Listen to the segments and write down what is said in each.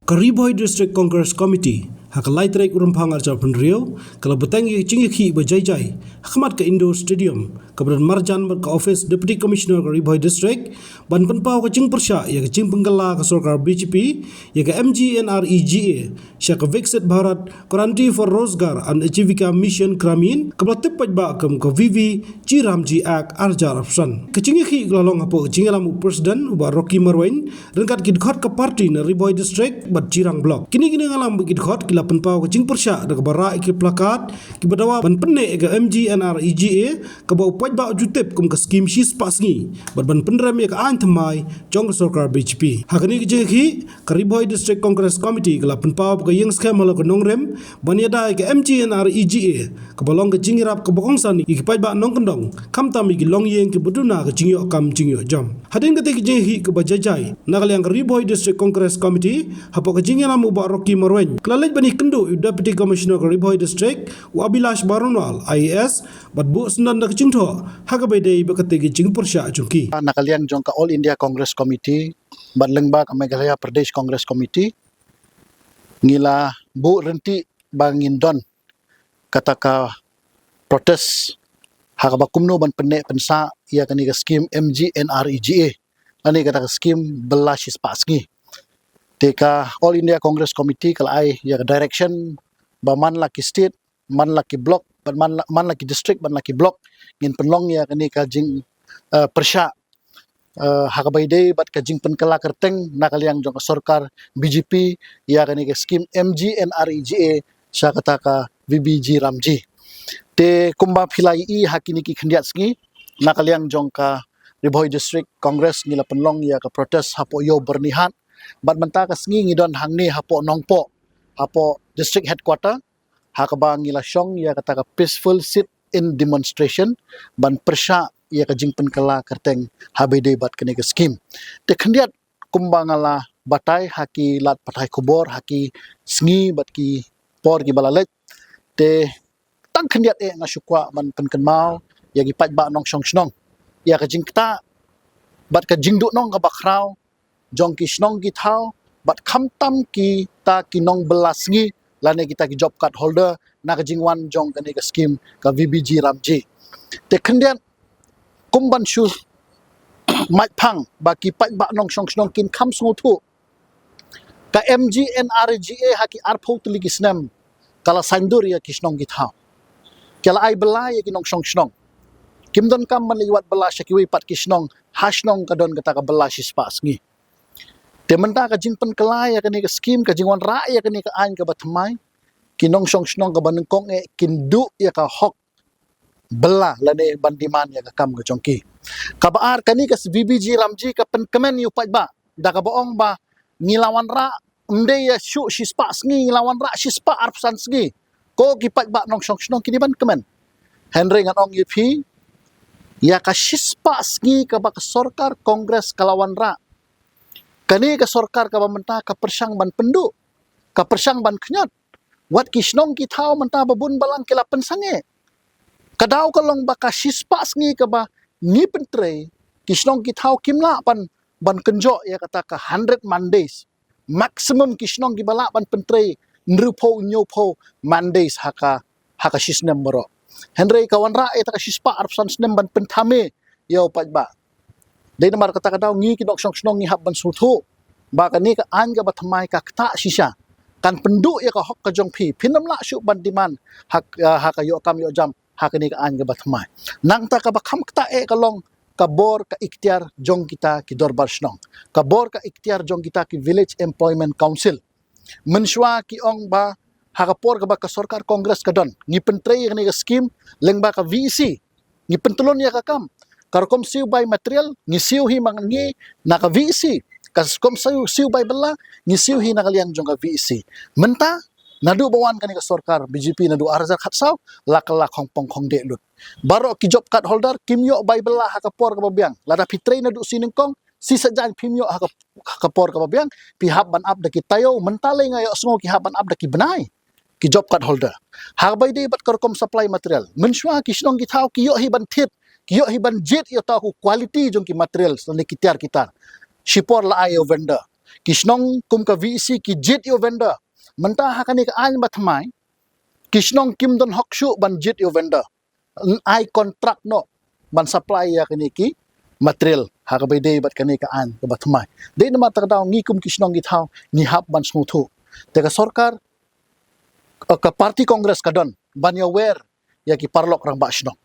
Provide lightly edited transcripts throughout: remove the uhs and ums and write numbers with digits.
Kariboy District Congress Committee hak laitrek urumpang arca penrio kalau betangi cingiki berjai-jai hakmat ke Indo Stadium keberan marjan ke office Deputy Commissioner Kariboy District ban penpau ke cing persya ya ke cing penggala ke sorkar BJP ya ke MGNREGA sya ke Viksit Bharat Guarantee for Rozgar and Ajivika Mission Gramin kebelah tepat ba ke VV Jiramji Act arja rapsan ke cingiki gelalong apa ke cingalam Presiden ubah Rocky Marwain rengkat kidkhot ke parti na Riboy District bat Jirang Blok. Kini ngalam bukit khot kila penpau ke cing persya da bara ke plakat ki badawa ban penne ke MGNREGA ke bau paj ba jutep kum ke skim shis pasngi bat ban pendram ya ke an thamai jong sarkar BJP. Hakani ke jeki ke Riboy District Congress Committee kila penpau ke yang skema lo ke nongrem ban yada ke MGNREGA ke balong ke cingirap ke bokongsan ki paj ba nong kendong kam tami ki long yeng ke beduna ke cingyo kam cingyo jam. Hadin ke jeki ke bajajai nakaliang ke Riboy District Congress Committee hapo kajingnya namu ba Rocky Marwain kelalaj bani kendo Deputy Commissioner Kariboy District wa Abilash Barunwal IAS bat bu sendan da kecingtho hakabai dei bakate kecing persya jungki nakaliang jong ka All India Congress Committee bat lengba ka Meghalaya Pradesh Congress Committee ngila bu renti bangin don kataka protes hakaba kumno ban penne pensa ia kani ka skim MGNREGA ani kataka skim belashis pasngi Teka All India Congress Committee kalau ai ya direction ba man laki state, man laki block, man laki district, man laki block ngin penlong ya kani kajing persya hakabai dei bat kajing penkala kerteng nakaliang jong sarkar BJP ya kani ke skim MGNREGA sya kataka VBG Ramji. Te kumba philai I hakini ki khendiat sngi nakaliang jong ka Riboy District Congress ngila penlong ya ka protes hapo yo bernihat bat menta ka sngi ngidon hangni hapo nongpo hapo district headquarter hakaba ngila syong ya kata ka peaceful sit in demonstration ban persya ya ka jingpen kala kerteng habede bat kene ke skim te khendiat kumbangala batai haki lat patai kubor haki sngi bat ki por ki balalek te tang khendiat na syukwa man penken mau ya gi pat ba nong syong snong ya ka jingta bat ka jingdu nong ka bakrau jong ki snong ki thau bat kham tam ki ta ki nong belasngi lane kita ki job card holder na ka jingwan jong kane ka scheme ka VBG Ramji te khendian kumban shu mai phang ba ki pat ba nong song snong kin kham sngo thu ka MGNREGA haki arpho tuli ki snem kala sandur ya ki snong ki thau kala ai bela ya ki nong song snong kimdon kam man liwat bela syakiwi pat ki snong hasnong kadon kata ka bela shispas ngi Tementa ka jingpen kelai ya kani ka skim ka jingwan ra ya kani ka an ka batmai kinong song snong ka banengkong kindu ya ka hok bela lane bandiman ya ka kam ka jongki ka baar kani ka VBG Ramji ka penkemen yu pat ba da ka boong ba ngilawan ra mde ya syu shispa sngi ngilawan ra shispa arpsan sngi ko ki pat ba nong song snong kini ban kemen Henry ngan ong yupi ya ka shispa sngi ka ba ka sarkar kongres kalawan ra Kani ka sarkar ka bamenta ka persyang ban pendu, ka persyang ban kenyat. Wat kisnong ki thau menta babun balang kila pensange. Kadau kalong baka shispas ngi ka ba ni pentre kisnong ki thau kimla ban kenjo ya kata ka 100 Mondays. Maximum kisnong ki bala ban pentre nrupo nyopo Mondays haka shisnem baro. Henry kawan ra eta ka shispa arpsan snem ban pentame yo pajba. Dai namar kata kadau ngi kinok song snong ngi habban suthu ba kani ka an ga batmai ka kta shisha kan pendu ya ka hok ka jong phi phinam la shu bandiman hak yo kam yo jam hakani ka an ga batmai nang ta ka ba kham kta ka long ka bor ka ikhtiar jong kita ki dorbar snong ka bor ka ikhtiar jong kita ki village employment council menshwa ki ong ba hakapor ka ba ka sarkar congress ka don ngi pentre ni ka scheme lengba ka VC ngi pentulon ya ka kam Karkom siu by material, ngisiu hi mangi naka VC. Kaskom siu by bela, ngisiu hi nakaliang jong ka VC. Menta, nadu bawan kani ka sarkar BJP nadu arzak khatsaw, lakala kongpong kong de lut. Baro ki job card holder, kimyo by bela hakapor ka babiang. Lada pitre nadu siningkong, si sajan pimyo hakapor ka babiang, pihab ban up daki tayo, mentalay ngayo sungo ki haban up daki benay. Ki job card holder. Habay de bat karkom supply material. Mensywa ki snong ki thaw ki yo hi ban tit. Kiyo hiban jet yo tahu quality jong ki material sa nikitiar kita. Shipor la ayo vendor. kisnong kum ka VC ki jit yo vendor mentah hakani ka an batmai kisnong kim don hokshu ban jit yo vendor ai kontrak no ban supply ya kini ki material hakabai dei bat kani ka an ka batmai dei na mata daw ngi kum kisnong gi thau ni hap ban smuthu te ka sarkar ka parti kongres ka don ban ya wer ya ki parlok rang ba snong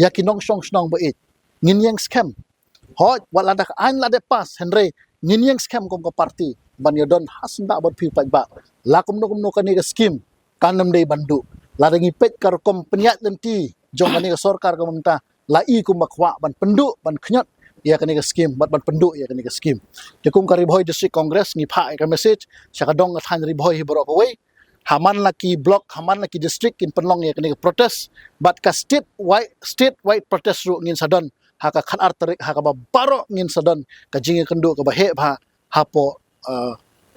ya ki nong snong ba it ngin yang scam hot wala dak an la de pas henry ngin yang scam kom ka parti ban ya don hasnda bat pi pa ba lakum no kani ka scheme kanam dei bandu la ngi pet kar kom penyat lenti jong kani ka sarkar ka mentah la i kum bakwa ban pendu ban knyot ya kani ka scheme ban pendu ya kani ka scheme te kum ka Ribhoi district congress ngi pha ka message saka dong ka than Ribhoi hi borok away haman laki block haman laki district in penlong ya kani ka protest but ka state wide protest ru ngin sadon haka khan arterik haka ba baro ngin sadon ka jingi kendu ka ba he bha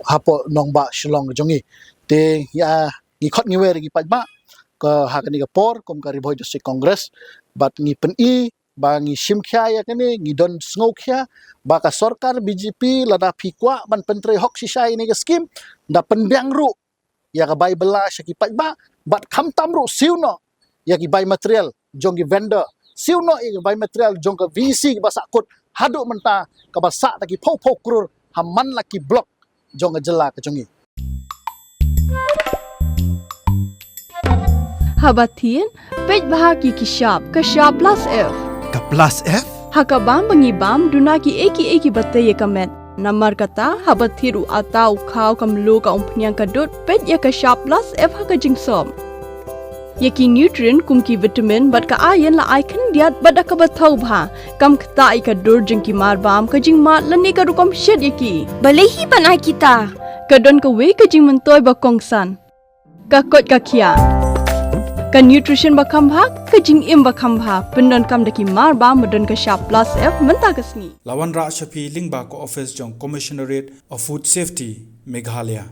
hapo nong ba shilong jongi te ya ngi khot ngi wer gi pajba ka hakani ka por kum ka Ribhoi district congress but ngi pen i ba ngi simkhya ya kani ngi don sngokhya ba ka sarkar BJP lada phikwa ban pentre hok sisai ni ka scheme da penbyang ru ya ka bai bela syaki pajba but kham tam ru siuno ya ki bai material jong ki vendor siuno i bai material jong ka VC ba sakut hadu menta ka ba sa ta ki phok krur hamman laki block jong jela ka jongi Habatin, pej bahagi kishap plus F. Ka plus F? Hakabam bangibam dunaki eki batay kamet. Namar kata habathiru atau kau kamlu ka umpnyang kadut pej ya kishap plus F haka jingsom. Yaki nutrient kumki vitamin bat ka ayan la aikan diat bat ka bathau bha kam kta ka dur jingki marbam ka jing mat lani ka rukom shed yaki. Balehi banai kita. Kadon ka we ka jing mentoy ba kongsan. Ka kot ka kia. Ka nutrition bakam bhag ka jing im bakam bha pendon kam daki mar ba modon ka sharp plus F menta kasni Lawan Ra Shafi Lingba ko office jong Commissionerate of Food Safety Meghalaya